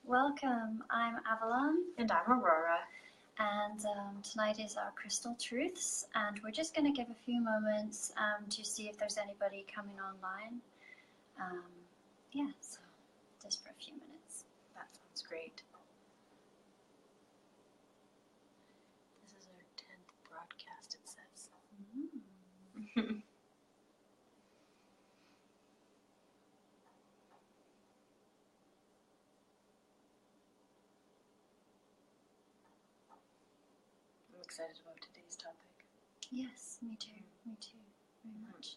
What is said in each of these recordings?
welcome. I'm Avalon, And I'm Aurora. and tonight is our Crystal Truths, and we're just going to give a few moments to see if there's anybody coming online. So just for a few minutes. That sounds great. This is our 10th broadcast, it says. I'm excited about today's topic. Yes, me too. Me too. Very much.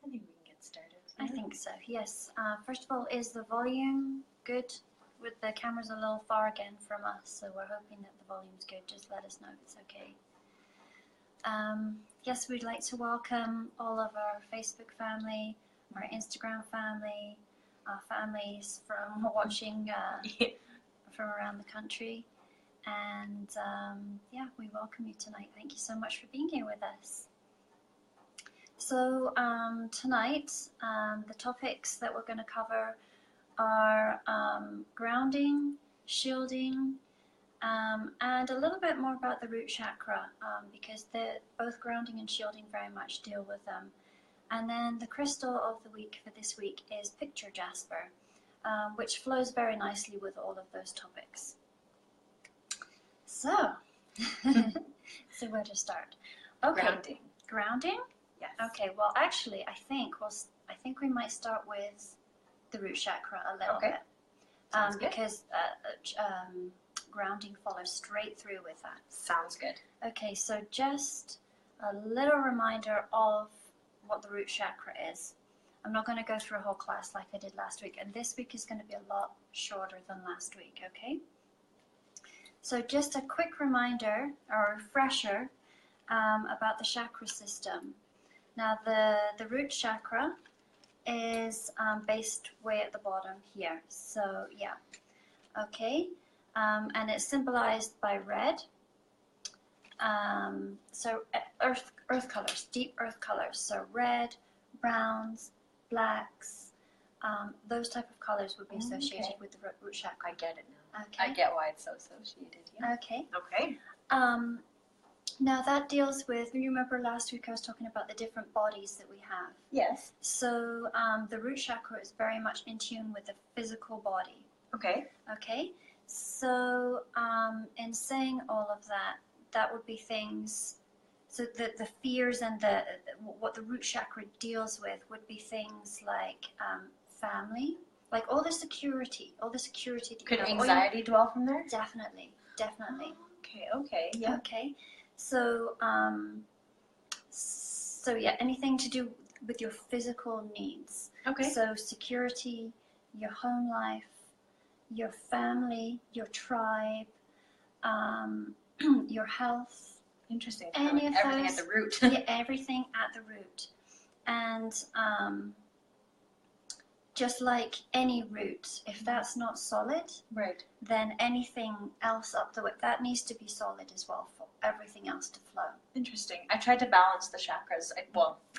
I think we can get started. I think so, yes. First of all, is the volume good? With the cameras a little far again from us, so we're hoping that the volume's good. Just let us know if it's okay. Yes, we'd like to welcome all of our Facebook family, our Instagram family, our families from watching from around the country. And we welcome you tonight. Thank you so much for being here with us. So tonight, the topics that we're going to cover are grounding, shielding, and a little bit more about the root chakra, because both grounding and shielding very much deal with them. And then the crystal of the week for this week is picture jasper, which flows very nicely with all of those topics. So, so where to start? Okay, grounding. Yes. Okay. Well, actually, I think we might start with the root chakra a little bit, because grounding follows straight through with that. Sounds good. Okay, so just a little reminder of what the root chakra is. I'm not going to go through a whole class like I did last week, and this week is going to be a lot shorter than last week, okay? So just a quick reminder or refresher about the chakra system. Now, the root chakra is based way at the bottom here. So, yeah. Okay. And it's symbolized by red. So earth colors, deep earth colors. So red, browns, blacks, those type of colors would be associated with the root chakra. I get it now. Okay. I get why it's so associated. Yeah. Okay. Okay. Now that deals with, you remember last week I was talking about the different bodies that we have. Yes. So the root chakra is very much in tune with the physical body. Okay. Okay. So in saying all of that, that would be things, so the fears and what the root chakra deals with would be things like family, like all the security that you Could have. anxiety dwell from there? Definitely. Okay. Yeah. Okay. So yeah, anything to do with your physical needs. Okay. So security, your home life, your family, your tribe, your health. Interesting. Any of everything those, at the root. Yeah, everything at the root. And just like any root, if that's not solid, Right. then anything else up the way, that needs to be solid as well for everything else to flow. Interesting. I tried to balance the chakras. I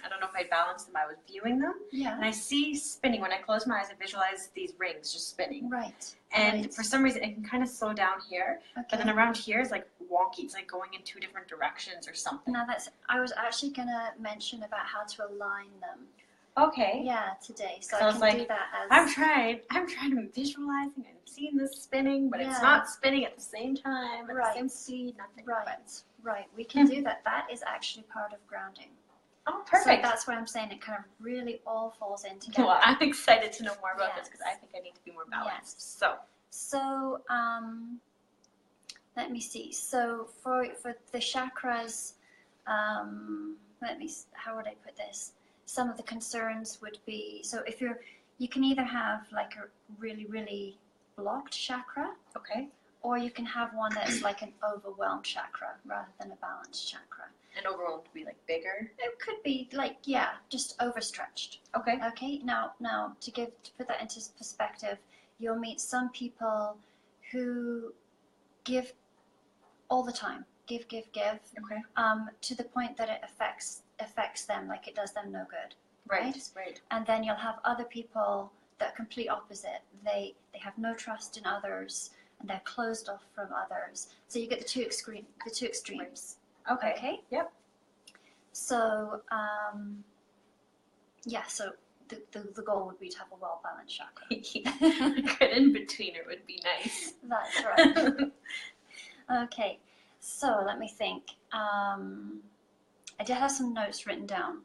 don't know if I balanced them. I was viewing them. Yeah. And I see spinning. When I close my eyes, I visualize these rings just spinning. Right. And for some reason, it can kind of slow down here. Okay. But then around here is like wonky. It's like going in two different directions or something. Now I was actually going to mention about how to align them. Okay. Yeah, today. So I I was can like, do that as... I'm trying to visualizing. I'm seeing this spinning, but it's not spinning at the same time, at the same speed, nothing. Right. We can do that. That is actually part of grounding. Oh, perfect. So that's why I'm saying it kind of really all falls in together. Well, I'm excited to know more about this because I think I need to be more balanced. Yes. So let me see. So for the chakras, how would I put this? Some of the concerns would be, so if you can either have like a really, really blocked chakra. Okay. Or you can have one that's like an overwhelmed chakra rather than a balanced chakra. And overwhelmed would be like bigger? It could be like, just overstretched. Okay. Okay. Now to put that into perspective, you'll meet some people who give all the time. Give. Okay. To the point that it affects them, like it does them no good. Right. And then you'll have other people that are complete opposite. They have no trust in others, and they're closed off from others. So you get the two extremes. Okay. Yep. So so the goal would be to have a well-balanced chakra. A good in-betweener would be nice. That's right. Okay, so let me think. I did have some notes written down.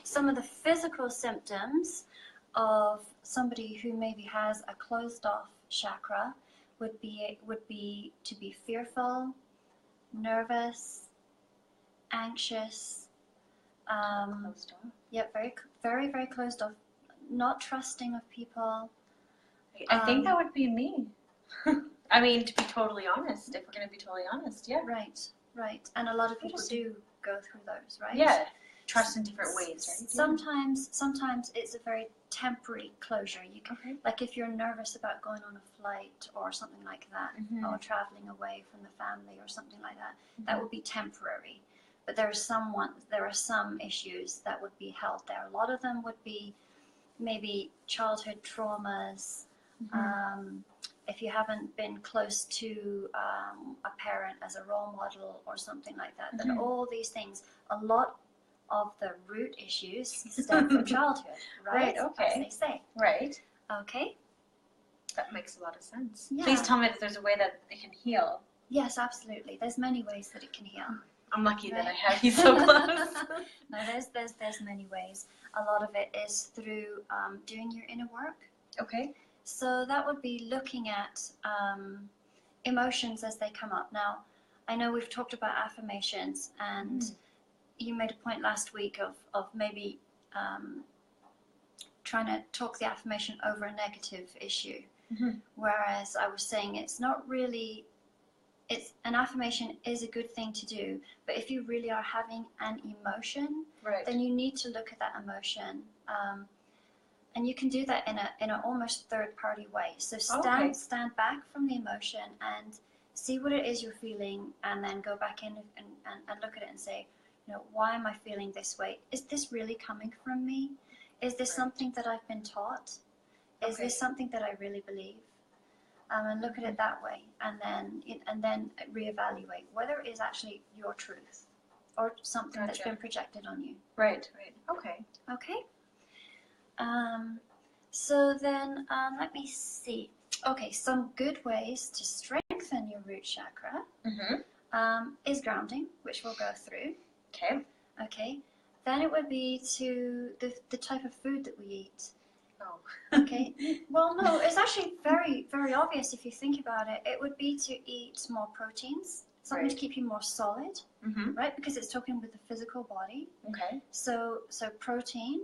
Some of the physical symptoms of somebody who maybe has a closed-off chakra would be to be fearful, nervous, anxious. Closed off. Yep, very, very closed off. Not trusting of people. I think that would be me. I mean, to be totally honest, if we're going to be totally honest, yeah. Right. And a lot of people do go through those, right? Yeah. Trust in different ways, right? Sometimes it's a very temporary closure. You can, like if you're nervous about going on a flight or something like that, or traveling away from the family or something like that, that would be temporary. But there are some issues that would be held there. A lot of them would be maybe childhood traumas. If you haven't been close to a parent as a role model or something like that, then all these things, a lot of the root issues stem from childhood, right? Okay. As they say. Right. Okay. That makes a lot of sense. Yeah. Please tell me if there's a way that it can heal. Yes, absolutely. There's many ways that it can heal. I'm lucky that I have you so close. No, there's many ways. A lot of it is through doing your inner work. Okay. So that would be looking at emotions as they come up. Now, I know we've talked about affirmations, and you made a point last week of maybe trying to talk the affirmation over a negative issue. Whereas I was saying it's not really, an affirmation is a good thing to do, but if you really are having an emotion, then you need to look at that emotion. And you can do that in a almost third-party way. So stand back from the emotion and see what it is you're feeling, and then go back in and look at it and say, why am I feeling this way? Is this really coming from me? Is this something that I've been taught? Is this something that I really believe? And look at it that way, and then reevaluate whether it is actually your truth or something that's been projected on you. Right. Okay. So then let me see. Okay, some good ways to strengthen your root chakra is grounding, which we'll go through. Okay. Then it would be to the type of food that we eat. Okay. Well, no, it's actually very, very obvious if you think about it. It would be to eat more proteins, something to keep you more solid, right? Because it's talking with the physical body. Okay. So protein,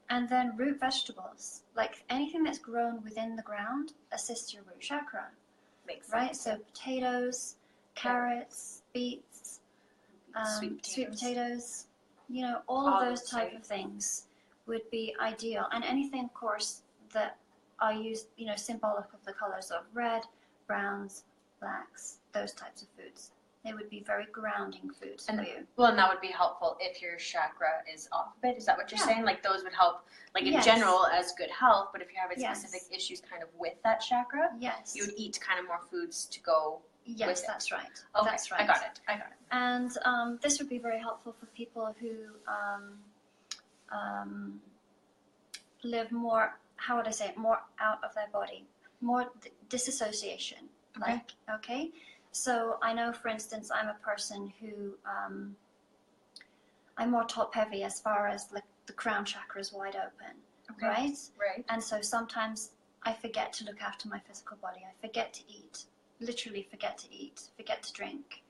and then root vegetables, like anything that's grown within the ground, assists your root chakra. Makes sense. Right. So potatoes, carrots, beets, sweet potatoes. All of those type of things would be ideal, and anything, of course, that are used, symbolic of the colors of red, browns, blacks, those types of foods. They would be very grounding foods for you. Well, and that would be helpful if your chakra is off a bit. Is that what you're saying? Like those would help, like in general, as good health. But if you're having specific issues kind of with that chakra, you would eat kind of more foods to go with it. That's right. Okay, that's right. I got it. And this would be very helpful for people who live more, how would I say it, more out of their body, more disassociation. Okay? So I know, for instance, I'm a person who, I'm more top heavy as far as like the crown chakra is wide open, right? And so sometimes I forget to look after my physical body. I forget to eat, literally forget to eat, forget to drink.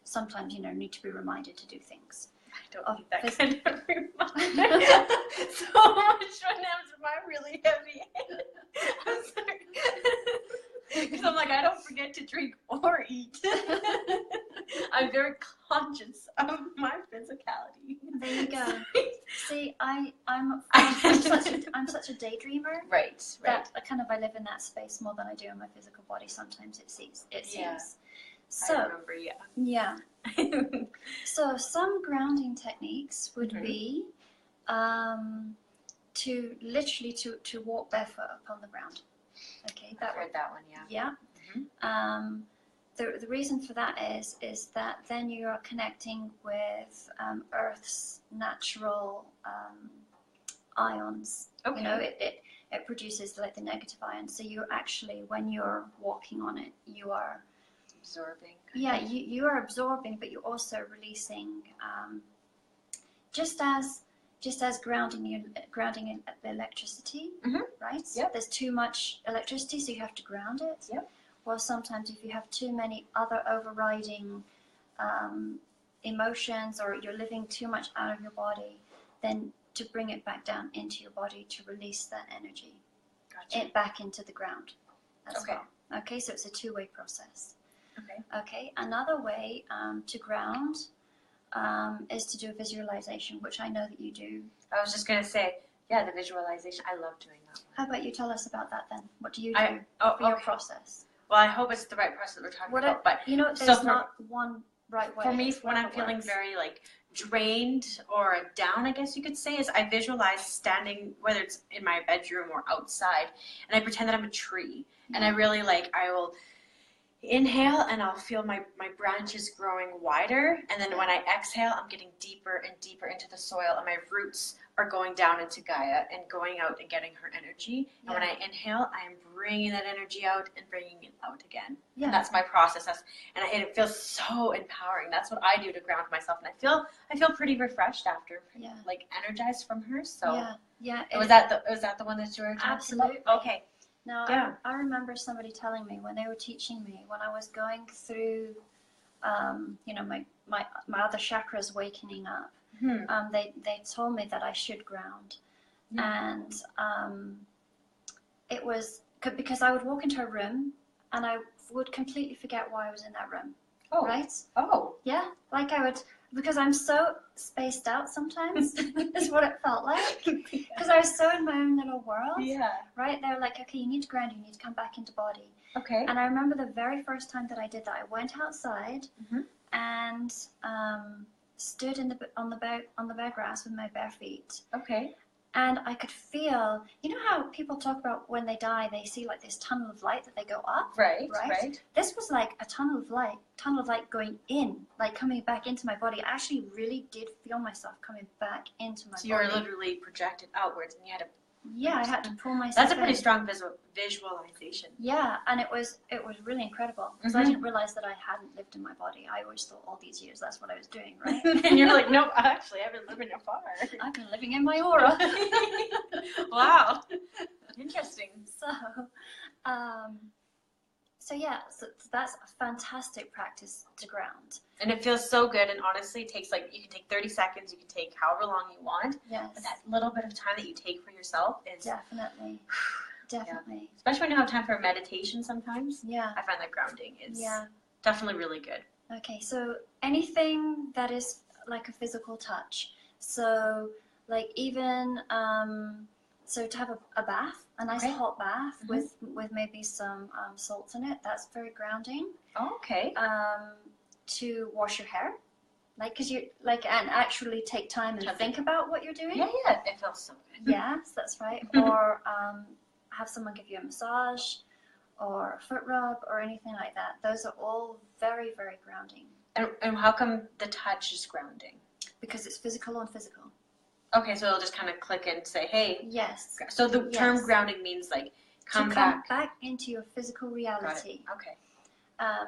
Sometimes, need to be reminded to do things. I don't need that kind of reminder. So much when I'm really heavy. I'm sorry. Because I'm like, I don't forget to drink or eat. I'm very conscious of my physicality. There you go. See, I'm such a daydreamer. Right. That I live in that space more than I do in my physical body. Sometimes it seems. So, I remember, yeah. yeah. So some grounding techniques would be to literally to walk barefoot upon the ground. Okay, I've heard that one, yeah. Yeah. Mhm. The reason for that is that then you are connecting with Earth's natural ions. Okay. You know, it produces like the negative ions. So you actually, when you're walking on it, you are Absorbing. yeah, you are absorbing, but you're also releasing. Just as grounding the electricity, Mhm. right? Yep. There's too much electricity, so you have to ground it. Yep. Well, sometimes if you have too many other overriding emotions, or you're living too much out of your body, then to bring it back down into your body to release that energy, Gotcha. it back into the ground as Okay. well. Okay, so it's a two-way process. Okay. Okay, another way to ground is to do a visualization, which I know that you do. I was just going to say, yeah, the visualization. I love doing that one. How about you tell us about that then? What do you do for your Okay. process? Well, I hope it's the right process that we're talking about. But you know, so there's for- not one right way. for me, It's when I'm whatever feeling works. very like drained or down, I guess you could say, is I visualize standing, whether it's in my bedroom or outside, and I pretend that I'm a tree. And I really I will inhale and I'll feel my branches growing wider, and then when I exhale, I'm getting deeper and deeper into the soil, and my roots are going down into Gaia and going out and getting her energy. And when I inhale, I am bringing that energy out and bringing it out again. Yeah. And that's my process. And it feels so empowering. That's what I do to ground myself, and I feel pretty refreshed after, like energized from her. So yeah. was that the one that you were talking Absolutely. about? Okay. Now, I remember somebody telling me when they were teaching me, when I was going through, my other chakras wakening up, they told me that I should ground. And it was because I would walk into a room and I would completely forget why I was in that room. Oh. Right? Oh. Yeah, like I would, because I'm so spaced out sometimes, is what it felt like. Because I was so in my own little world. Yeah. Right? They're like, okay, you need to ground, you need to come back into body. Okay. And I remember the very first time that I did that, I went outside and stood on the bare grass with my bare feet. Okay. And I could feel, you know how people talk about when they die, they see like this tunnel of light that they go up? Right. This was like a tunnel of light going in, like coming back into my body. I actually really did feel myself coming back into my body. So you were literally projected outwards, and you had to. Yeah, I had to pull myself. That's a pretty strong visualization. Yeah, and it was really incredible because I didn't realize that I hadn't lived in my body. I always thought all these years that's what I was doing, right? And you're like, no, actually, I've been living afar. I've been living in my aura. Wow, interesting. So that's a fantastic practice to ground. And it feels so good, and honestly, it takes you can take 30 seconds, you can take however long you want. Yes. But that little bit of time that you take for yourself is definitely. Yeah. Especially when you have time for meditation sometimes. Yeah. I find that grounding is Yeah. definitely really good. Okay, so anything that is like a physical touch. So like even so to have a bath, a nice hot bath with maybe some salts in it, that's very grounding. Oh, okay. To wash your hair, because you and actually take time and think about what you're doing. Yeah, it feels so good. Yes, that's right. Or have someone give you a massage or a foot rub or anything like that. Those are all very, very grounding. And how come the touch is grounding? Because it's physical on physical. Okay, so it'll just kind of click and say, hey. Yes. So the term grounding means come back into your physical reality. Okay.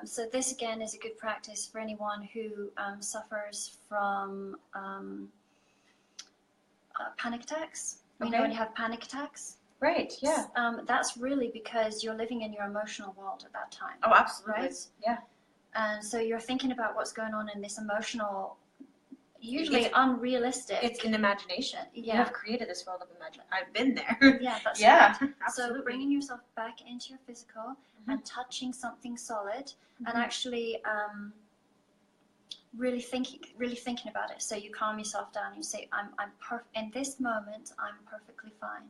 So this again is a good practice for anyone who suffers from panic attacks. You know when you have panic attacks? Right, yeah. That's really because you're living in your emotional world at that time. Oh, absolutely. Right? Yeah. And so you're thinking about what's going on in this emotional, usually unrealistic. It's an imagination. Yeah. You have created this world of imagination. I've been there. Yeah, that's right. Absolutely. So bringing yourself back into your physical and touching something solid and actually really thinking about it. So you calm yourself down and you say, I'm perfect in this moment. I'm perfectly fine.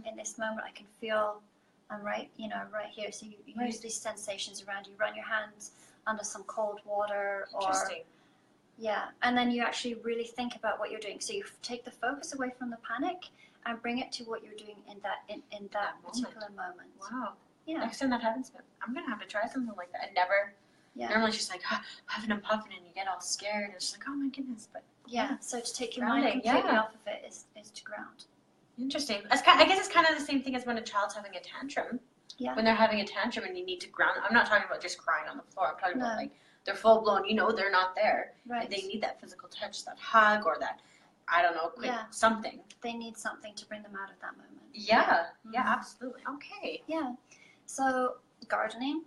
In this moment, I can feel I'm right here. So you use these sensations around you. Run your hands under some cold water, or Interesting. yeah, and then you actually really think about what you're doing. So you take the focus away from the panic and bring it to what you're doing in that That moment. particular moment. Wow. Yeah. Next time that happens, I'm gonna have to try something like that. I never. Yeah. Normally, it's just like huffing and puffing, and you get all scared. And it's just like, oh my goodness. But Yeah. So to take your Grounding, mind completely yeah. off of it is to ground. interesting. I guess it's kind of the same thing as when a child's having a tantrum. Yeah. When they're having a tantrum and you need to ground. I'm not talking about just crying on the floor. I'm talking about No. like they're full blown. You know, they're not there. Right. And they need that physical touch, that hug, or that I don't know, quick Yeah. something. They need something to bring them out of that moment. Yeah. Yeah. Mhm. Absolutely. Okay. Yeah. So gardening,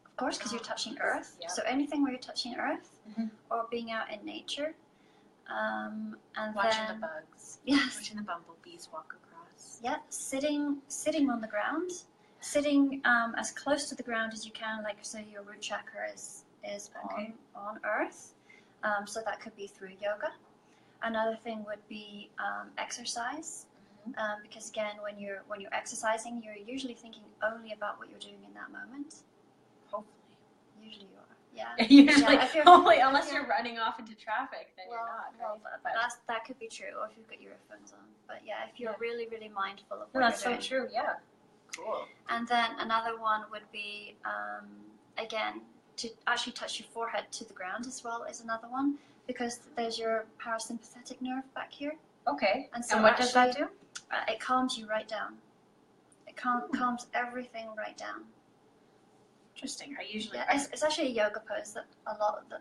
of course, because you're touching earth. Yeah. So anything where you're touching earth, Mhm. or being out in nature, and Watching then the bugs. yes, Watching the bumblebees walk across. yeah, sitting on the ground, sitting as close to the ground as you can, like so your root chakra is Okay. on earth. So that could be through yoga. Another thing would be exercise. Because again, when you're exercising, you're usually thinking only about what you're doing in that moment. Hopefully. Usually you are. Yeah. Usually, Yeah, if you're- hopefully, unless if you're running off into traffic, then you're not. Well, Right? that could be true, or if you've got your earphones on. But yeah, if you're Yeah. really, really mindful of No, what that's you're so doing. true. Yeah. Cool. And then another one would be, again, to actually touch your forehead to the ground as well is another one, because there's your parasympathetic nerve back here. Okay. And so what does that actually- do? It calms you right down. It calms everything right down. Interesting. I usually. Yeah, it's actually a yoga pose that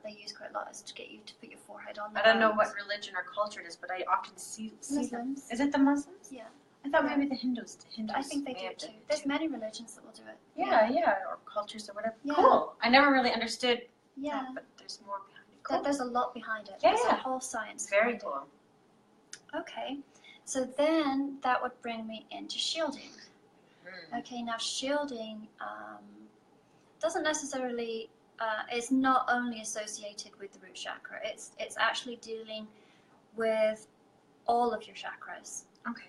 they use quite a lot, is to get you to put your forehead on the I don't know ground. what religion or culture it is, but I often see them. Muslims. Is it the Muslims? Yeah. I thought Yeah. maybe the Hindus. I think they may do have it too. done There's many religions that will do it. Yeah, or cultures or whatever. Yeah. Cool. I never really understood Yeah. that, but there's more behind it. Cool. There's a lot behind it. Yeah, There's yeah. a whole science. Very behind cool. it. Okay. So then that would bring me into shielding. Okay, now shielding doesn't necessarily is not only associated with the root chakra. It's actually dealing with all of your chakras. Okay.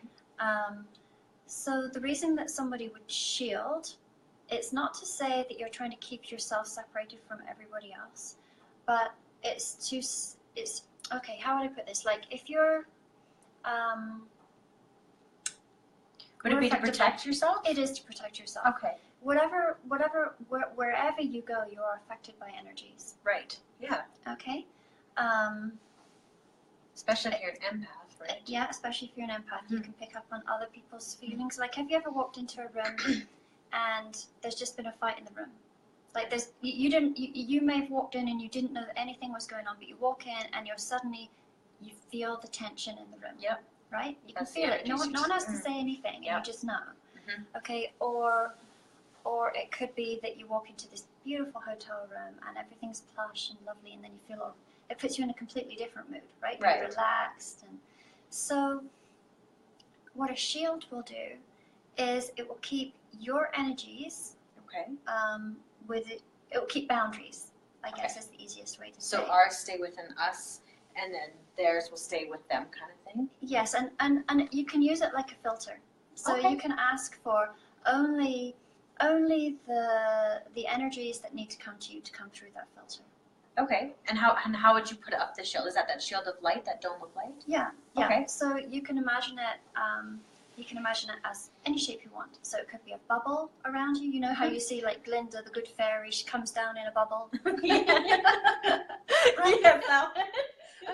So the reason that somebody would shield, it's not to say that you're trying to keep yourself separated from everybody else, but it's okay. How would I put this? Like if you're Would it be to affected protect yourself? It is to protect yourself. Okay. Wherever you go, you are affected by energies. Right. Yeah. Okay. Especially if you're an empath, right? Yeah, especially if you're an empath, you can pick up on other people's feelings. Like, have you ever walked into a room and there's just been a fight in the room? Like, you may have walked in and you didn't know that anything was going on, but you walk in and you feel the tension in the room. Yep. Right? You That's can the feel it. No energies one you has to just- say anything, and Yep. you just know. Mhm. Okay, or it could be that you walk into this beautiful hotel room and everything's plush and lovely, and then you feel it puts you in a completely different mood, right? Right. You're relaxed, and so what a shield will do is it will keep your energies Okay. with it. It will keep boundaries. I guess is the easiest way to say. So ours stay within us, and then theirs will stay with them, kind of thing. Yes, and you can use it like a filter. So Okay. you can ask for only the energies that need to come to you to come through that filter. Okay. And how would you put up the shield? Is that shield of light, that dome of light? Yeah. Okay. So you can imagine it. You can imagine it as any shape you want. So it could be a bubble around you. You know how you see like Glinda, the good fairy, she comes down in a bubble. Yeah. Right? Yeah, that one.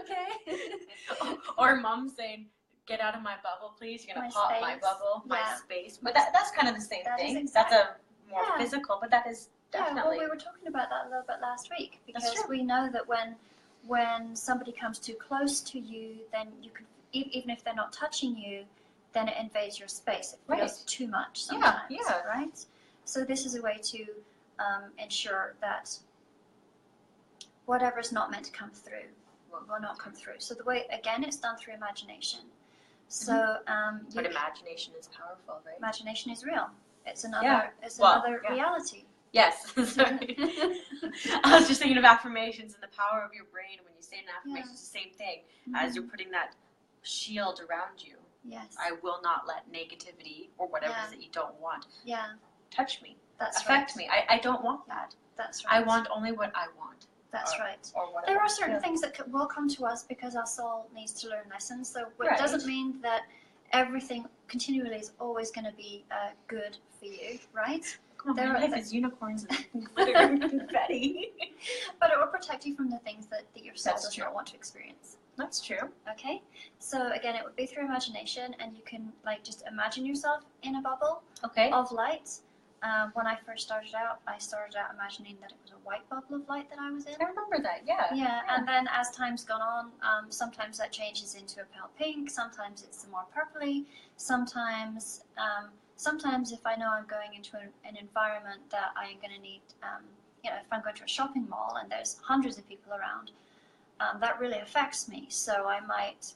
Okay. Or mom saying, "Get out of my bubble, please. You're gonna My pop my space. bubble, my Yeah. space." But that's kind of the same That is thing. exactly- That's a more Yeah. physical, but that is Yeah, definitely. well, we were talking about that a little bit last week, because true. we know that when somebody comes too close to you, then you can, even if they're not touching you, then it invades your space. It feels Right. too much Yeah, sometimes, yeah. right? So this is a way to ensure that whatever's not meant to come through will not come through. So the way, again, it's done through imagination. So But imagination is powerful, right? imagination is real. It's another, Yeah. it's Well, another yeah. reality. Yes. Sorry. I was just thinking of affirmations and the power of your brain. When you say an affirmation, Yeah. it's the same thing as you're putting that shield around you. Yes. I will not let negativity or whatever it Yeah. is that you don't want Yeah. touch me. That's affect me. I don't want that. That's right. I want only what I want. That's right. Or what There are certain things that will come to us because our soul needs to learn lessons. So it doesn't mean that everything continually is always going to be good for you, right? Come on, my life is unicorns and glitter and confetti. But it will protect you from the things that your soul does not want to experience. That's true. Okay, so again, it would be through imagination, and you can just imagine yourself in a bubble of light. When I first started out imagining that it was a white bubble of light that I was in. I remember that, yeah. Yeah, and then as time's gone on, sometimes that changes into a pale pink, sometimes it's more purpley, sometimes if I know I'm going into an environment that I am going to need, if I'm going to a shopping mall and there's hundreds of people around, that really affects me. So I might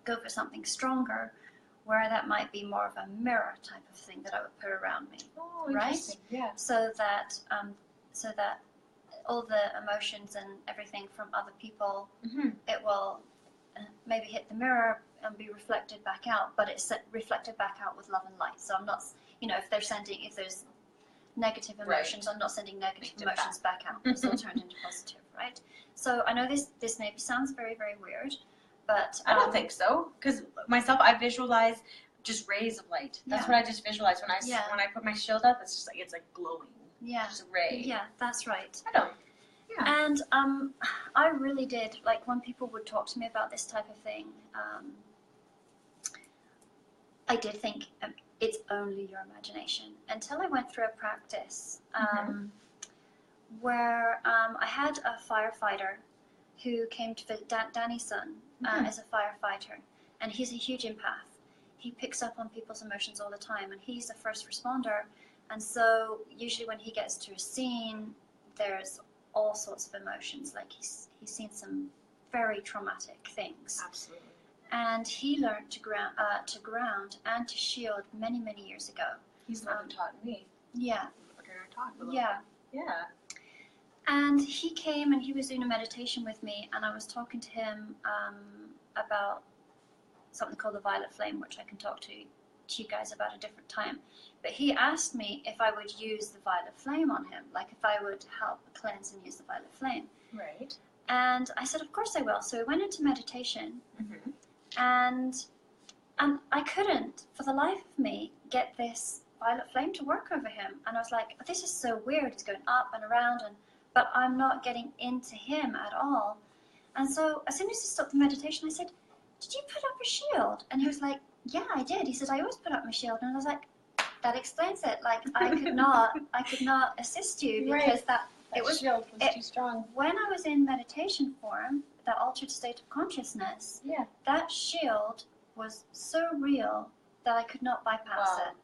go for something stronger, where that might be more of a mirror type of thing that I would put around me, right? Yeah. So that all the emotions and everything from other people, it will maybe hit the mirror and be reflected back out, but it's reflected back out with love and light. So I'm not, if there's negative emotions, I'm not sending negative emotions back out. It's all turned into positive, right? So I know this maybe sounds very, very weird, but I don't think so, because myself, I visualize just rays of light. That's what I just visualize when I put my shield up. It's just it's like glowing. Yeah. Just a ray. Yeah, that's right. I don't. Yeah. And I really did when people would talk to me about this type of thing. I did think it's only your imagination until I went through a practice where I had a firefighter who came to visit Danny's son as a firefighter, and he's a huge empath. He picks up on people's emotions all the time, and he's a first responder, and so usually when he gets to a scene, there's all sorts of emotions. Like he's seen some very traumatic things. Absolutely. And he learned to ground and to shield many, many years ago. He's the one who taught me. Yeah. Yeah. And he came and he was doing a meditation with me, and I was talking to him about something called the violet flame, which I can talk to you guys about a different time. But he asked me if I would use the violet flame on him, like if I would help cleanse and use the violet flame. Right. And I said, of course I will. So we went into meditation, and I couldn't, for the life of me, get this violet flame to work over him. And I was like, this is so weird. It's going up and around, but I'm not getting into him at all. And so as soon as he stopped the meditation, I said, did you put up a shield? And he was like, yeah, I did. He said, I always put up my shield. And I was like, that explains it. Like, I could not assist you because that shield was too strong. When I was in meditation form, that altered state of consciousness, that shield was so real that I could not bypass it.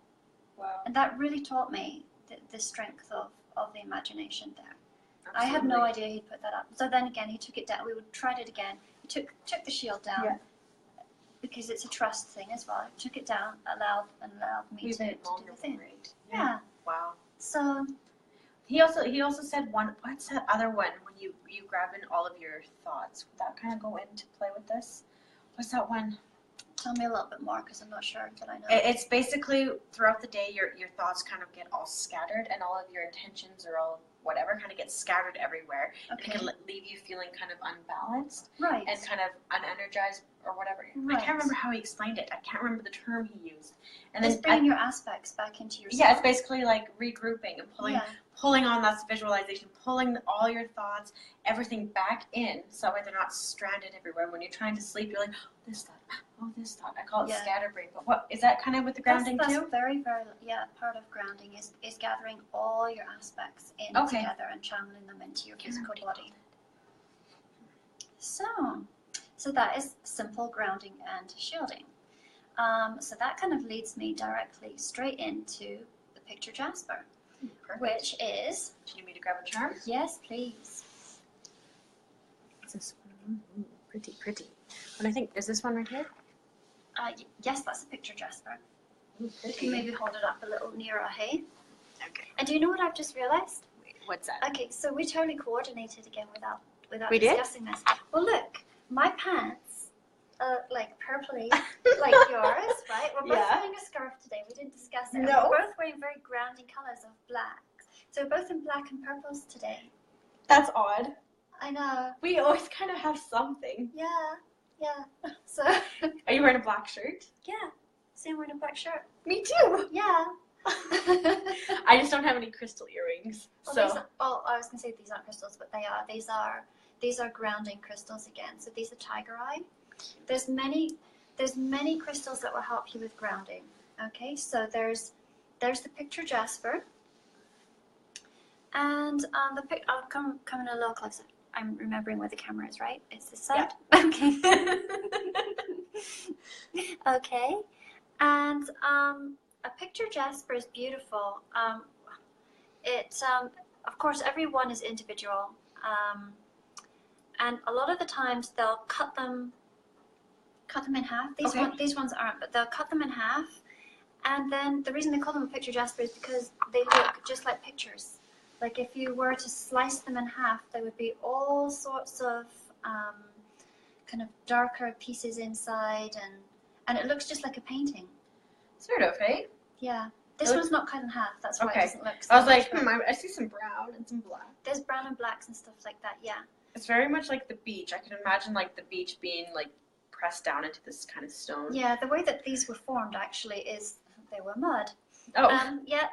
Wow. And that really taught me the strength of the imagination there. Absolutely. I had no idea he'd put that up. So then again, he took it down. We tried it again. He took the shield down because it's a trust thing as well. He took it down, allowed me to do the thing. Yeah. Wow. So he also said what's that other one when you grab in all of your thoughts? Would that kind of go into play with this? What's that one? Tell me a little bit more because I'm not sure that I know. It's basically throughout the day your thoughts kind of get all scattered and all of your intentions or all whatever kind of gets scattered everywhere. Okay. It can leave you feeling kind of unbalanced. Right. And kind of unenergized or whatever. Right. I can't remember how he explained it. I can't remember the term he used. And it's then bringing your aspects back into yourself. Yeah, it's basically like regrouping and pulling on that visualization, pulling all your thoughts, everything back in, so that way they're not stranded everywhere. When you're trying to sleep, you're like, oh, this thought. I call it scatterbrain. But what is that kind of with the grounding that's too? Very, very, part of grounding is gathering all your aspects in together and channeling them into your physical body. So that is simple grounding and shielding. So that kind of leads me directly straight into the picture Jasper. Perfect. Which is... Do you need me to grab a charm? Yes, please. What's this one? Ooh, pretty. And I think, is this one right here? Yes, that's a picture Jasper. Ooh, You can maybe hold it up a little nearer, hey? Okay. And do you know what I've just realized? Wait, what's that? Okay, so we totally coordinated again without We did? discussing this. Well, look, my pants like purpley, like yours, right? We're both Yeah. wearing a scarf today. We didn't discuss it. No. We're both wearing very grounding colors of black. So we're both in black and purples today. That's odd. I know. We always kind of have something. Yeah. So. Are you wearing a black shirt? Yeah. See, I'm wearing a black shirt. Me too. Yeah. I just don't have any crystal earrings. Well, I was gonna say these aren't crystals, but they are. These are grounding crystals again. So these are tiger eye. There's many crystals that will help you with grounding. Okay, so there's the picture jasper, and I'll come in a little closer. I'm remembering where the camera is, right? It's this side. Yeah. Okay. Okay, and a picture jasper is beautiful. Of course, everyone is individual, and a lot of the times they'll cut them in half. These ones aren't, but they'll cut them in half, and then the reason they call them a picture jasper is because they look just like pictures. Like if you were to slice them in half, there would be all sorts of kind of darker pieces inside, and it looks just like a painting. Sort of, hey? Yeah. This one's not cut in half. That's why it doesn't look so I was like, much I see some brown and some black. There's brown and blacks and stuff like that, yeah. It's very much like the beach. I can imagine like the beach being like pressed down into this kind of stone. Yeah, the way that these were formed actually is they were mud. Oh. Yeah,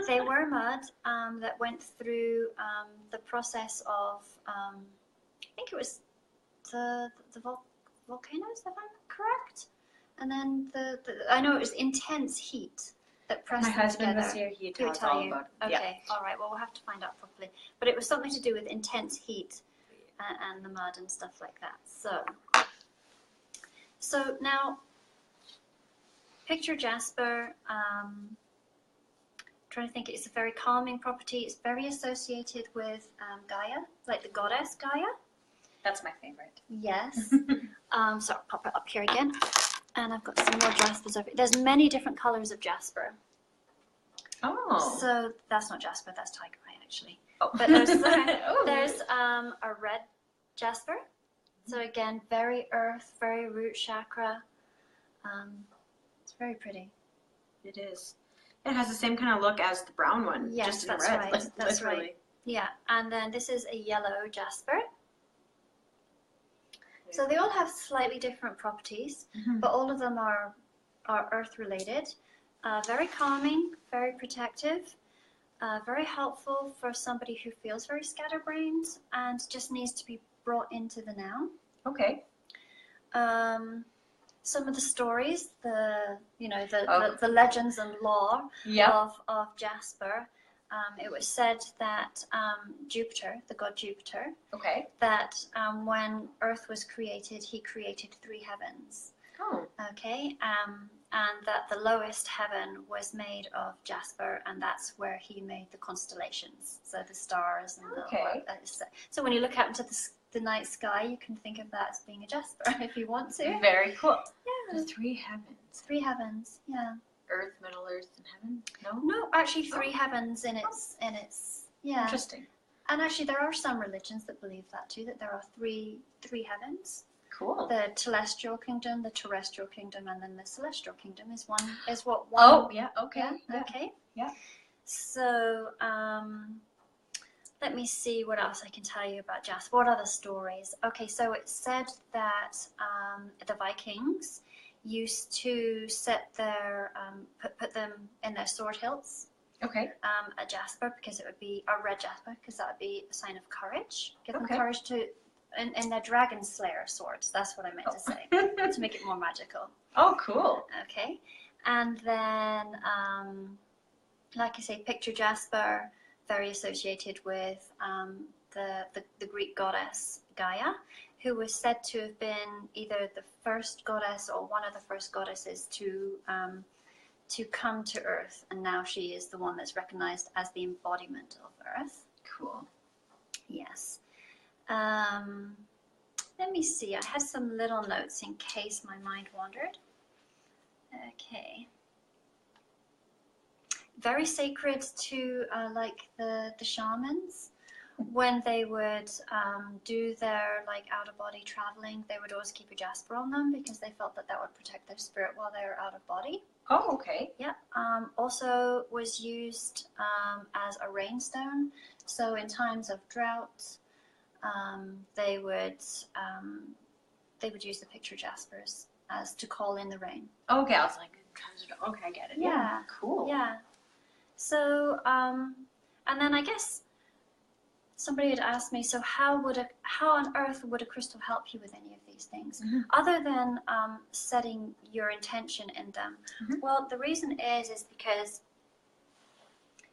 they were mud that went through the process of, I think it was the volcanoes, if I'm correct. And then I know it was intense heat that pressed them together. My husband was here. He told us all about it. Okay, all right. Well, we'll have to find out properly. But it was something to do with intense heat and the mud and stuff like that. So now, picture jasper. Trying to think, it's a very calming property. It's very associated with Gaia, like the goddess Gaia. That's my favorite. Yes. So I'll pop it up here again. And I've got some more jaspers over here. There's many different colors of jasper. Oh. So that's not jasper, that's tiger eye actually. Oh. But there's a red jasper. So again, very earth, very root chakra. It's very pretty. It is. It has the same kind of look as the brown one. Yes, just in that's red. right. Like, That's literally. right. Yeah, and then this is a yellow jasper. So they all have slightly different properties, but all of them are earth related. Very calming, very protective, very helpful for somebody who feels very scatterbrained and just needs to be brought into the now. Okay. Some of the stories, the legends and lore of Jasper. It was said that Jupiter, the god Jupiter, that when Earth was created, he created 3 heavens. Oh. Okay, and that the lowest heaven was made of jasper, and that's where he made the constellations, so the stars and so when you look out into the night sky, you can think of that as being a jasper if you want to. Very cool. Yeah. The 3 heavens. 3 heavens, yeah. Earth, Middle Earth, and Heaven? No? No, actually 3 heavens in its yeah. Interesting. And actually there are some religions that believe that too, that there are three heavens. Cool. The celestial kingdom, the terrestrial kingdom, and then the celestial kingdom is one. Oh, yeah, okay. Yeah, okay. Yeah. So, let me see what else I can tell you about Jasper. What other stories? Okay, so it's said that the Vikings used to set their put them in their sword hilts. Okay. A jasper, because it would be a red jasper, because that would be a sign of courage. Give them courage to, in their dragon slayer swords. That's what I meant to say, to make it more magical. Oh, cool. Okay, and then, like I say, picture jasper, very associated with the Greek goddess Gaia, who was said to have been either the first goddess or one of the first goddesses to come to Earth, and now she is the one that's recognized as the embodiment of Earth. Cool. Yes. Let me see. I had some little notes in case my mind wandered. Okay. Very sacred to like the shamans when they would do their like out of body traveling, they would always keep a jasper on them because they felt that that would protect their spirit while they were out of body. Oh, okay. Yeah. Also was used as a rainstone. So in times of drought, they would use the picture jaspers as to call in the rain. Okay, I was like, okay, I get it. Yeah. Cool. Yeah. So and then I guess somebody had asked me, so how on earth would a crystal help you with any of these things, other than setting your intention in them? Well, the reason is because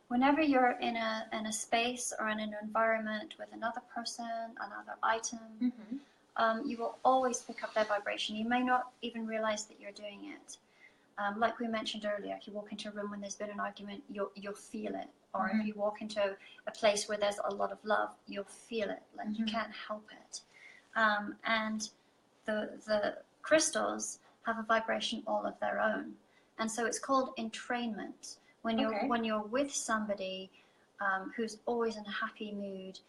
whenever you're in a space or in an environment with another person, another item, you will always pick up their vibration. You may not even realize that you're doing it. Like we mentioned earlier, if you walk into a room when there's been an argument, you'll feel it. Or if you walk into a place where there's a lot of love, you'll feel it. Like you can't help it. And the crystals have a vibration all of their own, and so it's called entrainment. When you're with somebody who's always in a happy mood,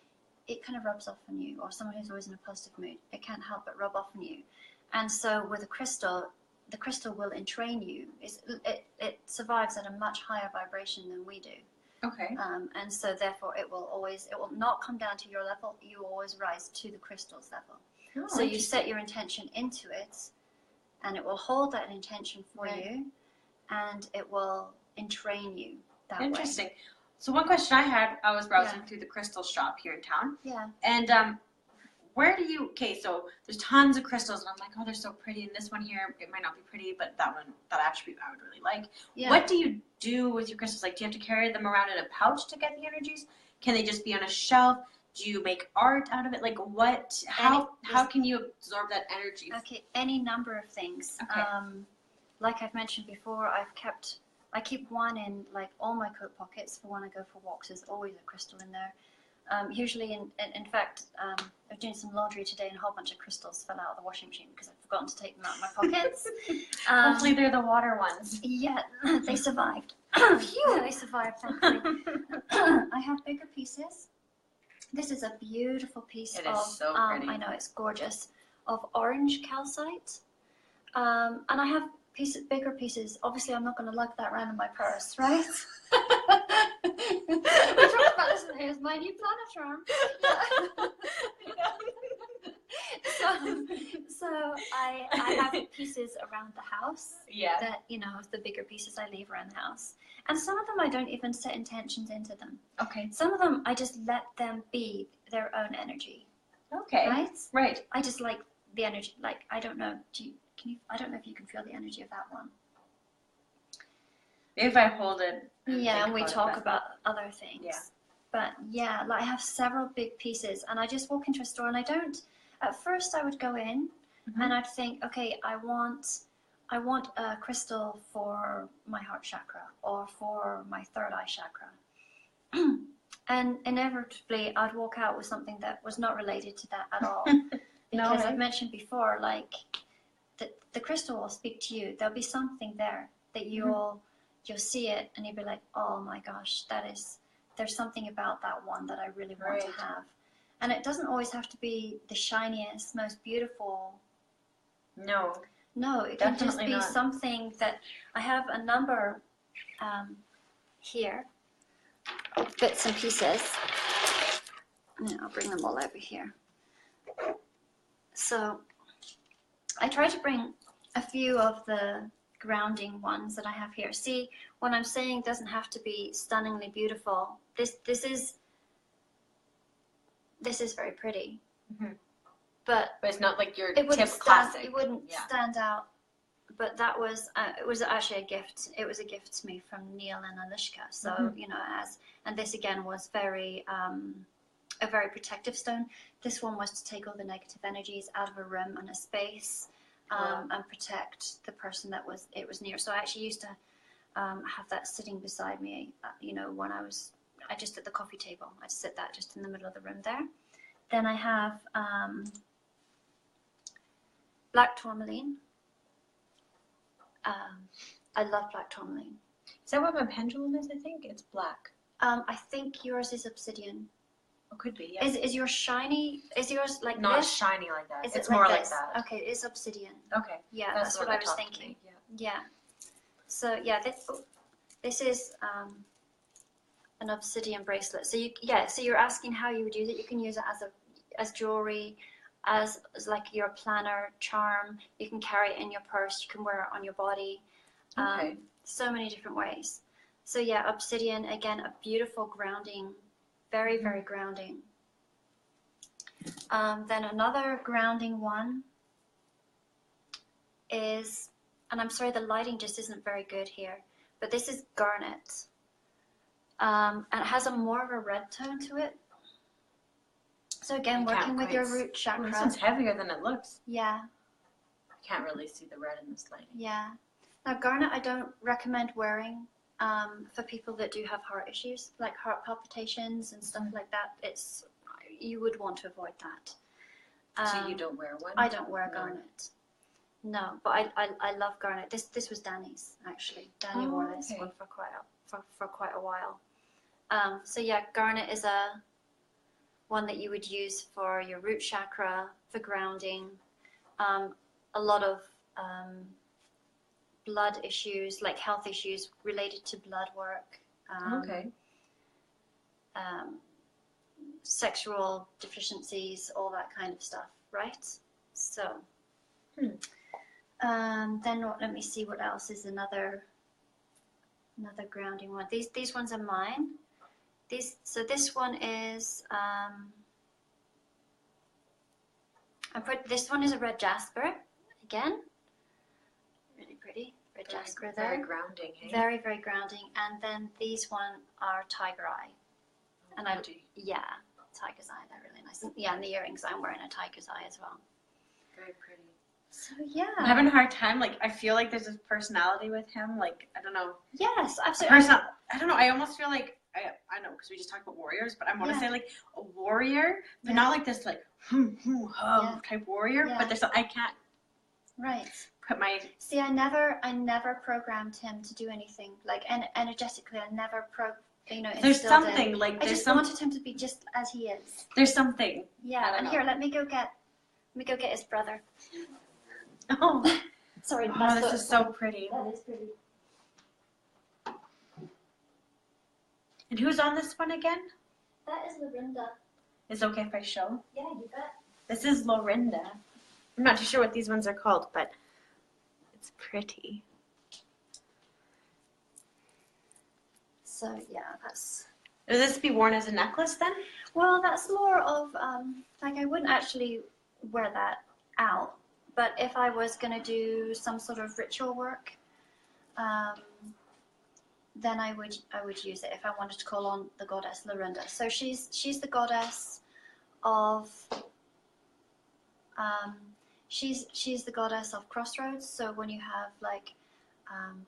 it kind of rubs off on you, or someone who's always in a positive mood, it can't help but rub off on you. And so with a crystal, the crystal will entrain you. It survives at a much higher vibration than we do. Okay. And so therefore it will not come down to your level. You always rise to the crystal's level. Oh, so you set your intention into it, and it will hold that intention for you, and it will entrain you that way. Interesting. So one question I had, I was browsing through the crystal shop here in town. Yeah. And where do you, okay, so there's tons of crystals, and I'm like, oh, they're so pretty. And this one here, it might not be pretty, but that attribute I would really like. Yeah. What do you do with your crystals? Like, do you have to carry them around in a pouch to get the energies? Can they just be on a shelf? Do you make art out of it? Like, how can you absorb that energy? Okay, any number of things. Okay. Like I've mentioned before, I keep one in like all my coat pockets for when I go for walks. There's always a crystal in there. Usually, in fact, I was doing some laundry today and a whole bunch of crystals fell out of the washing machine because I'd forgotten to take them out of my pockets. Hopefully they're the water ones. Yeah, they survived. Phew, they survived, thankfully. I have bigger pieces. This is a beautiful piece of, so pretty. I know, it's gorgeous, of orange calcite. And I have bigger pieces. Obviously, I'm not going to lug that around in my purse, right? We talked about this, and here's my new planet charm. So I have pieces around the house. Yeah. That, the bigger pieces I leave around the house. And some of them I don't even set intentions into them. Okay. Some of them I just let them be their own energy. Okay. Right? Right. I just like the energy. Like, I don't know. I don't know if you can feel the energy of that one. If I hold it. Yeah, and we talk about other things. Yeah. But yeah, like I have several big pieces, and I just walk into a store, and I don't. At first, I would go in, and I'd think, okay, I want a crystal for my heart chakra or for my third eye chakra. And inevitably, I'd walk out with something that was not related to that at all. Because I've mentioned before, like, the crystal will speak to you. There'll be something there that you'll see it, and you'll be like, oh my gosh, there's something about that one that I really want to have. And it doesn't always have to be the shiniest, most beautiful. No, it can just be something that I have a number here of bits and pieces. And I'll bring them all over here. So I try to bring a few of the grounding ones that I have here. See, when I'm saying it doesn't have to be stunningly beautiful, this is very pretty. But it's not like your tip classic. It wouldn't stand out. But that was it was actually a gift. It was a gift to me from Neil and Alishka. So and this again was very a very protective stone. This one was to take all the negative energies out of a room and a space, and protect the person that it was near. So I actually used to have that sitting beside me. When I just at the coffee table. I sit that just in the middle of the room there. Then I have black tourmaline. I love black tourmaline. Is that what my pendulum is? I think it's black. I think yours is obsidian. It could be, yeah. Is yours shiny? Is yours like Not this? shiny like that. Is It's it more like like this? that. Okay, it's obsidian. Okay. Yeah, that's the what one I that was talked to thinking. me, Yeah. Yeah. So yeah, this is an obsidian bracelet. So so you're asking how you would use it. You can use it as jewelry, as like your planner charm. You can carry it in your purse. You can wear it on your body. Okay. So many different ways. So yeah, obsidian, again, a beautiful grounding, very, very grounding. Then another grounding one is, and I'm sorry, the lighting just isn't very good here, but this is garnet. And it has more of a red tone to it. So again, You working can't with quite your root chakra. This one's heavier than it looks. Yeah, I can't really see the red in this lighting. yeah. Now garnet I don't recommend wearing for people that do have heart issues, like heart palpitations and stuff like that. You would want to avoid that. So you don't wear one? I don't wear No. garnet. No, but I love garnet. This was Danny's actually. Danny wore this okay. one for quite a while. So yeah, garnet is one that you would use for your root chakra, for grounding. A lot of blood issues, like health issues related to blood work. Okay. Sexual deficiencies, all that kind of stuff, right? So, then let me see what else is another grounding one. These ones are mine. So this one is this one is a red jasper again. Really pretty red jasper there. Very grounding. Hey? Very, very grounding. And then these one are tiger eye. And yeah, tiger's eye, they're really nice. And the earrings, I'm wearing a tiger's eye as well. Very pretty. So yeah. I'm having a hard time. Like, I feel like there's a personality with him. Like, I don't know. Yes, absolutely. I don't know. I almost feel like, I know, because we just talked about warriors, but I want to say like a warrior, but not like this like type warrior. Yeah. But there's I can't Right. put my. See, I never programmed him to do anything. Like, energetically, I never There's instilled something in. like I just wanted him to be just as he is. There's something. Yeah, and here, let me go get his brother. Oh, sorry. this is so pretty. That is pretty. And who's on this one again? That is Lorinda. Is it okay if I show? Yeah, you bet. This is Lorinda. I'm not too sure what these ones are called, but it's pretty. So yeah, that's. Would this be worn as a necklace then? Well, that's more of like I wouldn't actually wear that out, but if I was going to do some sort of ritual work, then I would use it if I wanted to call on the goddess Lorinda. So she's the goddess of she's the goddess of crossroads. So when you have like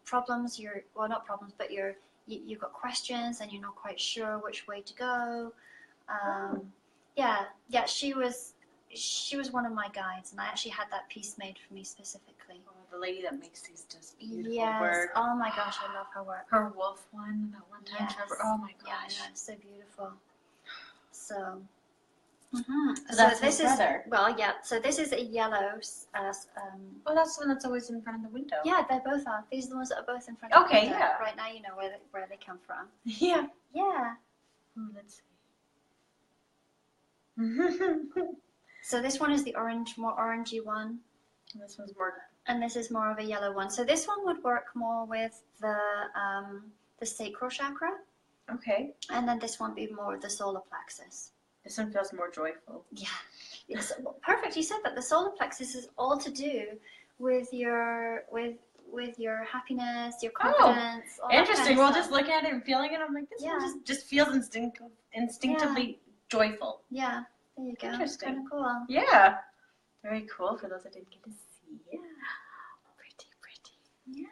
problems, not problems, but you've got questions and you're not quite sure which way to go. Yeah, she was one of my guides, and I actually had that piece made for me specifically. Oh, the lady that makes these just beautiful Yes. work. Oh my gosh, I love her work. Her wolf one, that one time. Yes. Oh my Yeah, I gosh. know, so beautiful. So. So that's his this brother. So this is a yellow. Oh, that's the one that's always in front of the window. Yeah, they both are. These are the ones that are both in front of the Okay, window. yeah. Right now, you know where they come from. Yeah. Yeah. Oh, let's see. So this one is the more orangey one. This one's more. And this is more of a yellow one. So this one would work more with the sacral chakra. Okay. And then this one would be more with the solar plexus. This one feels more joyful. Yeah. It's perfect. You said that the solar plexus is all to do with your happiness, your confidence. All that Interesting. kind of Well, stuff. just looking at it and feeling it, I'm like, this one just feels instinctively joyful. Yeah. There you go. Interesting. Kind of cool. Yeah. Very cool for those that didn't get to see. Yeah. Pretty. Yeah.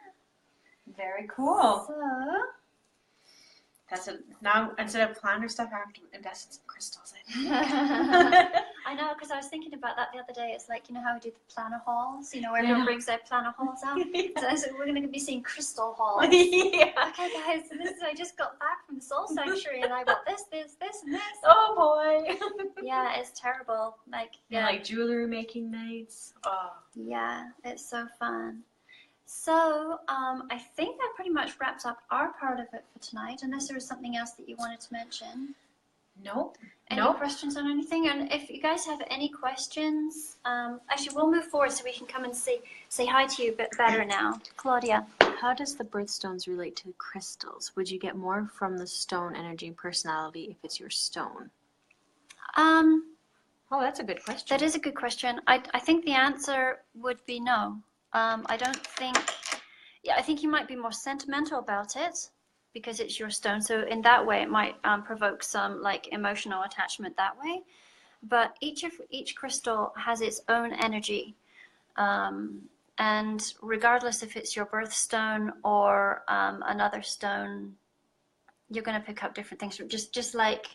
Very cool. So That's it. Now, instead of planner stuff, I have to invest in some crystals. I know, because I was thinking about that the other day. It's like, you know how we do the planner hauls? You know, where everyone brings their planner hauls out? So we're going to be seeing crystal hauls. Yeah. Okay, guys, so I just got back from the Soul Sanctuary and I got this, and this. Oh, boy. Yeah, it's terrible. Like, Yeah, like jewelry making nights. Oh. Yeah, it's so fun. So, I think that pretty much wraps up our part of it for tonight, unless there was something else that you wanted to mention. Nope. Any questions on anything? And if you guys have any questions, actually, we'll move forward so we can come and say hi to you a bit better now. Claudia. How does the birthstones relate to the crystals? Would you get more from the stone energy and personality if it's your stone? Oh, that's a good question. That is a good question. I think the answer would be no. I don't think, I think you might be more sentimental about it because it's your stone. So in that way, it might provoke some like emotional attachment that way. But each crystal has its own energy. And regardless if it's your birthstone or another stone, you're going to pick up different things. Just like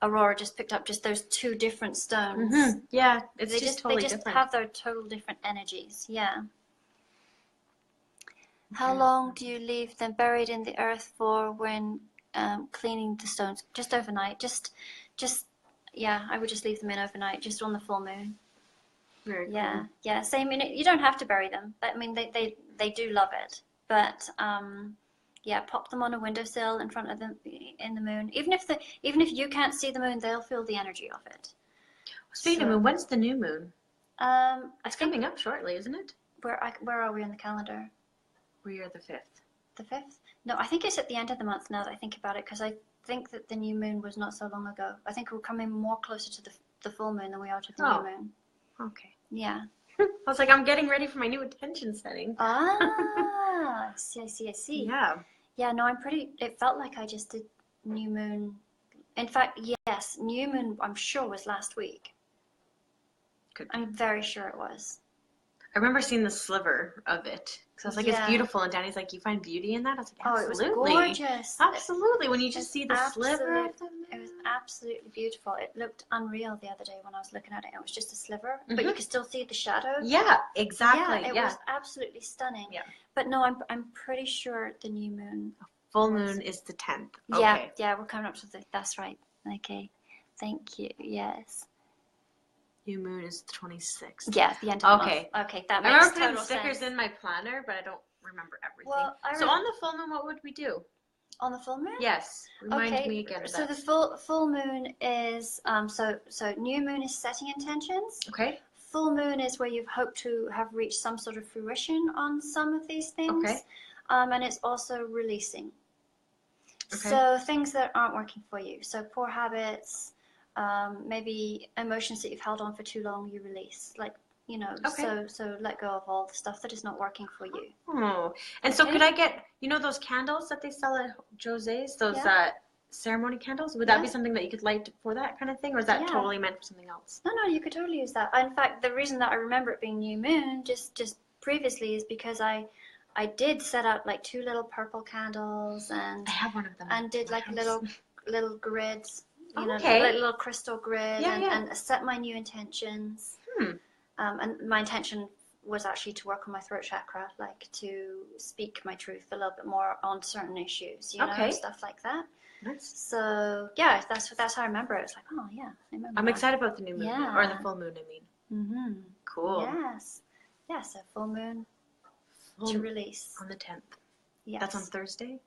Aurora just picked up just those two different stones. Mm-hmm. Yeah, it's They just totally they just different. have their total different energies. Yeah. How long do you leave them buried in the earth for when cleaning the stones? Just overnight. Just yeah. I would just leave them in overnight, just on the full moon. Very cool. Yeah. Same. You don't have to bury them. I mean, they do love it, but yeah, pop them on a windowsill in front of them in the moon. Even if you can't see the moon, they'll feel the energy of it. Speaking of moon, when's the new moon? It's coming up shortly, isn't it? Where are we on the calendar? We are the 5th. The 5th? No, I think it's at the end of the month now that I think about it, because I think that the new moon was not so long ago. I think we're coming more closer to the full moon than we are to the new moon. Okay. Yeah. I was like, I'm getting ready for my new intention setting. I see. Yeah. Yeah, no, it felt like I just did new moon. In fact, yes, new moon, I'm sure, was last week. Good. I'm very sure it was. I remember seeing the sliver of it. So I was like, it's beautiful. And Danny's like, you find beauty in that? I was like, absolutely. Oh, it was gorgeous. Absolutely. When you just see the sliver of the moon. It was absolutely beautiful. It looked unreal the other day when I was looking at it. It was just a sliver, but you could still see the shadow. Yeah, exactly. Yeah, it was absolutely stunning. Yeah. But no, I'm pretty sure the new moon. Full moon is the 10th. Okay. Yeah, we're coming up to that's right. Okay. Thank you. Yes. New moon is the 26th. Yeah, the end of the month. Okay, that makes total sense. I remember putting stickers in my planner, but I don't remember everything. Well, so on the full moon, what would we do? On the full moon? Yes. Remind me again of that. So the full moon is so new moon is setting intentions. Okay. Full moon is where you've hoped to have reached some sort of fruition on some of these things. Okay. And it's also releasing. Okay. So things that aren't working for you. So poor habits, maybe emotions that you've held on for too long, you release. Like, you know, so let go of all the stuff that is not working for you. Oh, and so could I get, those candles that they sell at Jose's, those ceremony candles? Would that be something that you could light for that kind of thing, or is that totally meant for something else? No, you could totally use that. In fact, the reason that I remember it being new moon just previously is because I did set out like 2 little purple candles, and I have one of them. And did like little grids, like little crystal grid, and set my new intentions. And my intention was actually to work on my throat chakra, like to speak my truth a little bit more on certain issues, stuff like that. Nice. So yeah, that's how I remember it. It's like, oh yeah, I remember. I'm excited about the new moon, or the full moon. Cool. Yes. Yeah. So full moon to release on the 10th. Yes. That's on Thursday.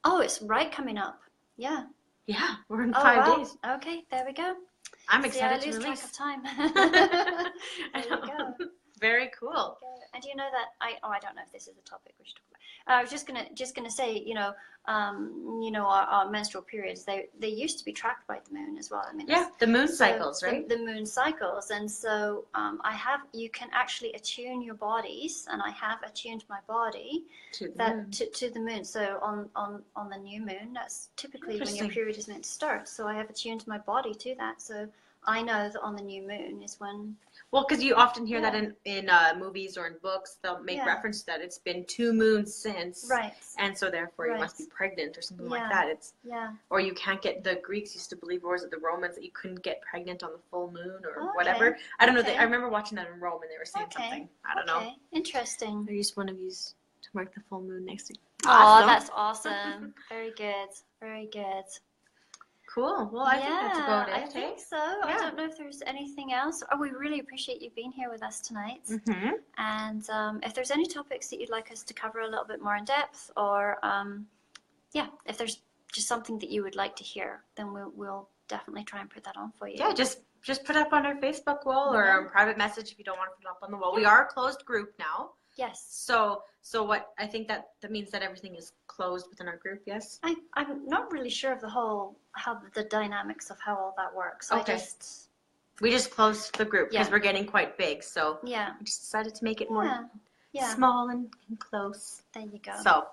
Oh, it's right coming up. Yeah. Yeah, we're in 5 days. Okay, there we go. I'm excited to release. I lose track of time. There you go. Very cool. And do you know that I don't know if this is a topic we should talk about. I was just gonna say, our menstrual periods, they used to be tracked by the moon as well. I mean, the moon cycles, right? The moon cycles, and so you can actually attune your bodies, and I have attuned my body to the moon. So on the new moon, that's typically when your period is meant to start. So I have attuned my body to that. So I know that on the new moon is when. Well, because you often hear Yeah. that in movies or in books, they'll make Yeah. reference to that it's been 2 moons since, Right. and so therefore you must be Right. pregnant or something Yeah. like that. It's Yeah. or you can't get. The Greeks used to believe, or was it the Romans, that you couldn't get pregnant on the full moon or Okay. whatever. I don't know. Okay. I remember watching that in Rome, and they were saying Okay. something. I don't know. Interesting. They used one of these to mark the full moon next week. Oh, Awesome. that's awesome. Very good. Very good. Cool. Well, I think that's about it. I think so. I Yeah. don't know if there's anything else. Oh, we really appreciate you being here with us tonight. Mm-hmm. And if there's any topics that you'd like us to cover a little bit more in depth, or if there's just something that you would like to hear, then we'll definitely try and put that on for you. Yeah, just put it up on our Facebook wall or Yeah. a private message if you don't want to put it up on the wall. We are a closed group now. Yes. So what I think that means that everything is closed within our group, yes? I'm not really sure of how the dynamics of how all that works. Okay. We just closed the group because Yeah. we're getting quite big. So Yeah. we just decided to make it more Yeah. small and close. There you go. So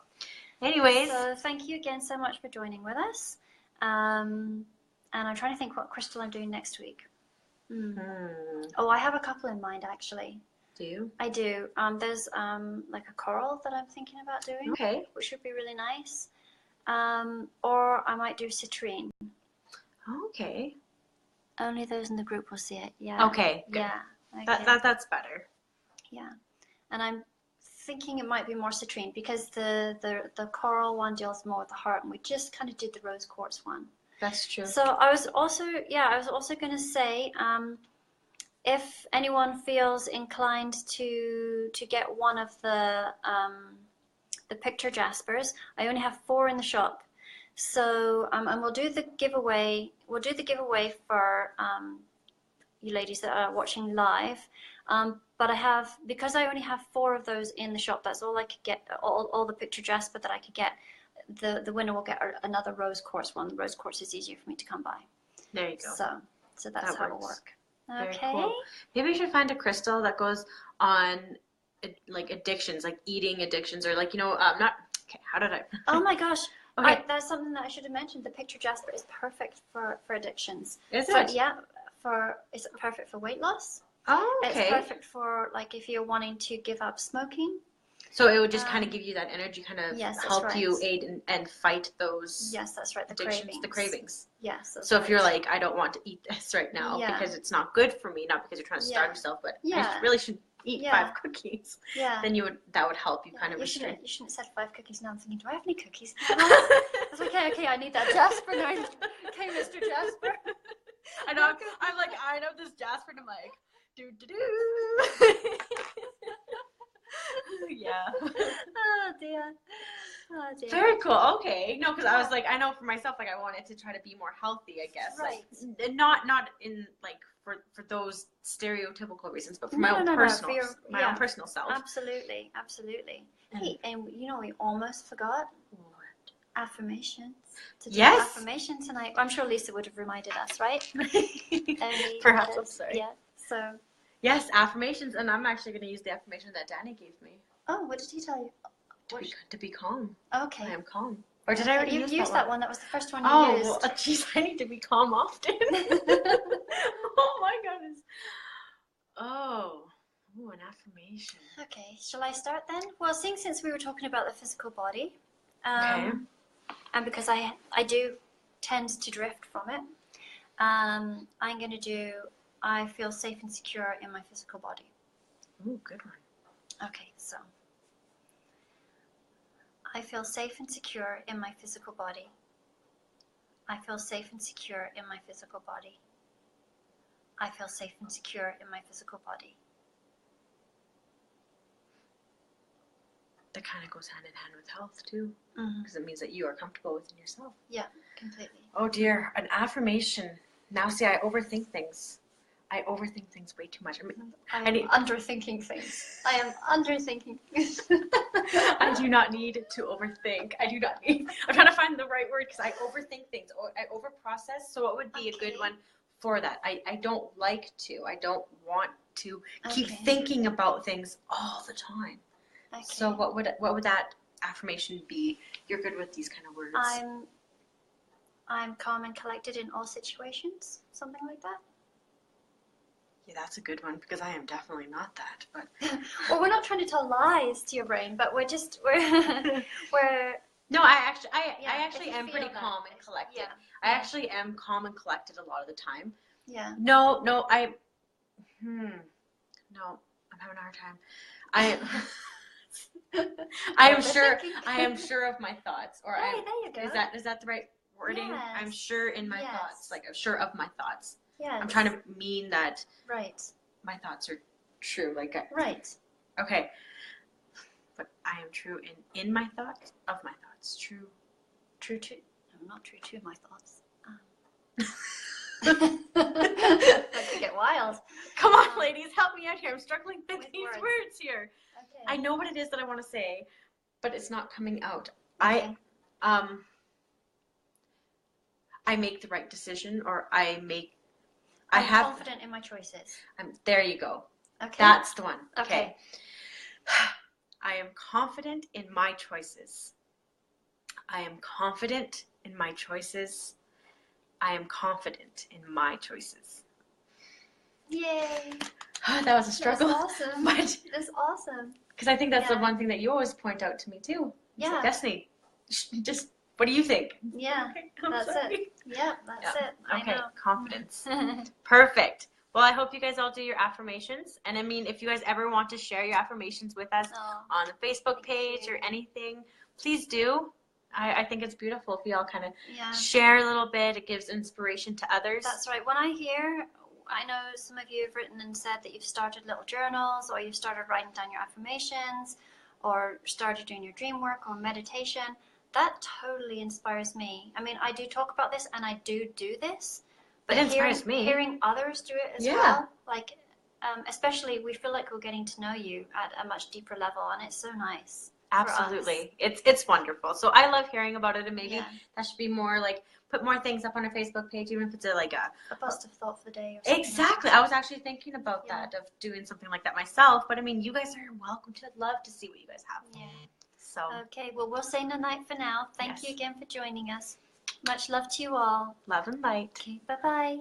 anyways. So thank you again so much for joining with us. And I'm trying to think what crystal I'm doing next week. Oh, I have a couple in mind actually. Do you? I do. There's like a coral that I'm thinking about doing, Okay. which would be really nice. Or I might do citrine. Okay. Only those in the group will see it. Yeah. Okay. Good. Yeah. Okay. That's better. Yeah. And I'm thinking it might be more citrine because the coral one deals more with the heart, and we just kind of did the rose quartz one. That's true. So I was also going to say, if anyone feels inclined to get one of the picture jaspers, I only have 4 in the shop. So and we'll do the giveaway. We'll do the giveaway for you ladies that are watching live. But because I only have 4 of those in the shop. That's all I could get. All the picture jasper that I could get. The winner will get another rose quartz one. The rose quartz is easier for me to come by. There you go. So that's how it'll work. Very Okay. cool. Maybe we should find a crystal that goes on like addictions, like eating addictions, or like not. Okay, how did I? Oh my gosh. Okay. That's something that I should have mentioned. The picture jasper is perfect for addictions. Is So, it? yeah. It's perfect for weight loss. Oh, okay. It's perfect for like if you're wanting to give up smoking. So it would just kind of give you that energy, kind of yes, that's help you right. aid and fight those Yes, that's right. The addictions, the cravings. Yes. That's So right. if you're like, I don't want to eat this right now Yeah. because it's not good for me, not because you're trying to starve Yeah. yourself, but Yeah. I really should eat Yeah. 5 cookies. Yeah. Then that would help you kind of You restrain. shouldn't have said 5 cookies. Now I'm thinking, do I have any cookies? It's okay, I need that Jasper now. Okay, Mr. Jasper. I know. I'm like, I know this Jasper, and I'm like, do. Yeah. Oh dear. Oh dear. Very cool. Okay. No, because I was like, I know for myself, like I wanted to try to be more healthy, I guess. Right. Like, not in like for those stereotypical reasons, but for my own No, personal, for your- my yeah. own personal self. Absolutely. Hey, and we almost forgot affirmations. To do Yes. affirmation tonight. I'm sure Lisa would have reminded us, right? Perhaps. I'm sorry. Yeah. So. Yes, affirmations, and I'm actually going to use the affirmation that Danny gave me. Oh, what did he tell you? To be calm. Okay. I am calm. Or did I already You've use used that one? That was the first one you Oh, used. well, geez, I need to be calm often. Oh my goodness. Oh, an affirmation. Okay, shall I start then? Well, since we were talking about the physical body, Okay. and because I do tend to drift from it, I'm going to do, I feel safe and secure in my physical body. Ooh, good one. Okay, so I feel safe and secure in my physical body. I feel safe and secure in my physical body. I feel safe and secure in my physical body. That kind of goes hand in hand with health too, Mm-hmm. because it means that you are comfortable within yourself. Yeah, completely. Oh dear, an affirmation. Now see, I overthink things. I overthink things way too much. I I am need- underthinking things. I am underthinking things. I do not need to overthink. I do not need. I'm trying to find the right word because I overthink things. I overprocess. So what would be a Okay. good one for that? I don't like to. I don't want to keep Okay. thinking about things all the time. Okay. So what would that affirmation be? You're good with these kind of words. I'm calm and collected in all situations. Something like that. Yeah, that's a good one because I am definitely not that. But Well, we're not trying to tell lies to your brain, but we're we're no, I actually if you am feel pretty that calm way. and collected. Yeah. I actually am calm and collected a lot of the time. Yeah. No, no, I'm having a hard time. I am sure. Thinking. I am sure of my thoughts. Or Hey, there you go. is that the right wording? I'm Yes. sure in my Yes. thoughts. Like I'm sure of my thoughts. Yes. I'm trying to mean that Right. my thoughts are true. Like Right. okay, but I am true in my thoughts of my thoughts. True. To. I'm not true to my thoughts. That could get wild. Come on, ladies, help me out here. I'm struggling with these words. words here. Okay. I know what it is that I want to say, but it's not coming out. Okay. I make the right decision, or I'm confident in my choices. There you go. Okay. That's the one. Okay. I am confident in my choices. I am confident in my choices. I am confident in my choices. Yay. That was a struggle. That's awesome. But That's awesome. because I think that's the Yeah. one thing that you always point out to me too. It's like, Yeah. Destiny, just what do you think? Yeah. I'm That's sorry. it. Yeah, that's Yeah. it. I Okay, know. confidence. Perfect. Well, I hope you guys all do your affirmations. And I mean, if you guys ever want to share your affirmations with us Oh, on the Facebook Thank page you. or anything, please do. I think it's beautiful if we all kind of yeah. share a little bit. It gives inspiration to others. That's right. When I know some of you have written and said that you've started little journals, or you've started writing down your affirmations, or started doing your dream work or meditation. That totally inspires me. I mean, I do talk about this and I do this, but It inspires me. hearing others do it as Yeah. well, like, especially we feel like we're getting to know you at a much deeper level, and it's so nice. Absolutely. It's wonderful. So I love hearing about it, and maybe Yeah. that should be more like put more things up on our Facebook page, even if it's a positive thought for the day or something. exactly. I was actually thinking about Yeah. that, of doing something like that myself. But I mean, you guys are welcome to. I'd love to see what you guys have. Yeah. So Okay, well, we'll say night for now. Thank Yes. you again for joining us. Much love to you all. love and light. Okay, bye-bye.